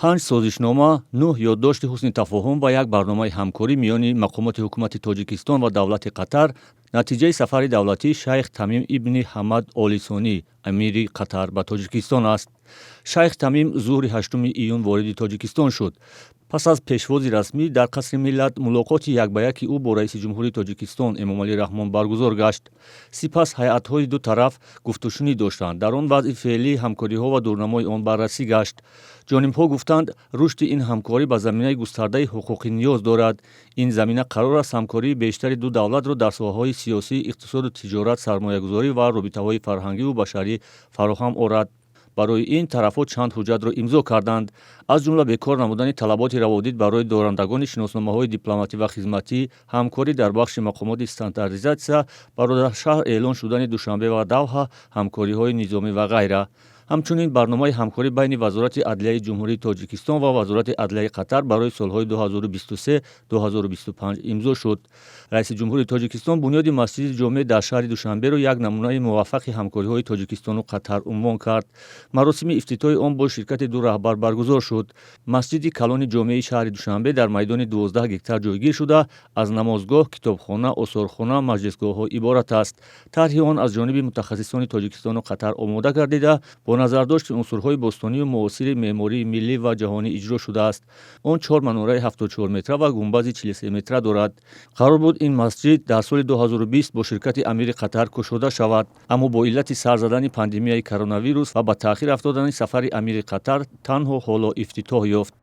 5 созишнома, 9 ёддошти ҳусни тафоҳум ва як барномаи ҳамкорӣ миёни мақомоти ҳукумати Тоҷикистон ва давлати Қатар натиҷаи сафари давлатии Шайх Тамим ибни Ҳамад Олисонӣ, амири Қатар ба Тоҷикистон аст. Шайх Тамим зуҳри 8 июн вориди Тоҷикистон шуд. пас аз пешвози расмӣ дар қасри миллат мулоқоти якбаяки ӯ бо раиси ҷумҳурии Тоҷикистон Эмомалӣ Раҳмон баргузор гашт. Сипас ҳайатҳои ду тараф гуфтушунӣ доштанд. Дар он вазъи феълии ҳамкориҳо ва дурнамои он баррасӣ гашт. ҷонибҳо гуфтанд, рушди ин ҳамкорӣ ба заминаи густардаи ҳуқуқӣ ниёз дорад. Ин замина қарор аст ҳамкории бештари ду давлатро дар соҳаҳои сиёсӣ, иқтисоду тиҷорат, сармоягузорӣ ва робитаҳои фарҳангиву башарӣ фароҳам орад. барои ин тарафҳо чанд ҳуҷҷатро имзо карданд, аз ҷумла бекор намудани талаботи раводид барои дорандагони шиносномаҳои дипломатӣ ва хизматӣ, ҳамкорӣ дар бахши мақомоти стандартизатсия, бародаршаҳр эълон шудани Душанбе ва Давҳа, ҳамкориҳои низомӣ ва ғайра. ҳамчунин барномаи ҳамкорӣ байни Вазорати Адлияи Ҷумҳурии Тоҷикистон ва Вазорати Адлияи Қатар барои солҳои 2023-2025 имзо шуд. раиси ҷумҳурии Тоҷикистон бунёди масҷиди ҷомеъ дар шаҳри Душанберо як намунаи муваффақи ҳамкориҳои Тоҷикистону Қатар унвон кард. маросими ифтитоҳи он бо ширкати ду раҳбар баргузор шуд. масҷиди калони ҷомеъи шаҳри Душанбе дар майдони 12 гектар ҷойгир шуда, аз намозгоҳ, китобхона, осорхона, маҷлисгоҳҳо иборат аст. тарҳи он аз ҷониби мутахассисони Тоҷикистону Қатар омода гардида, бо назардошти унсурҳои бостонию муосири меъмории миллӣ ва ҷаҳонӣ иҷро шудааст. он 4 манораи 74 метра ва гумбази 43 метра дорад. қарор буд ин масҷид дар соли 2020 бо ширкати амири Қатар кушода шавад, аммо бо иллати сар задани пандемияи коронавирус ва ба таъхир афтодани сафари амири Қатар танҳо ҳоло ифтитоҳ ёфт.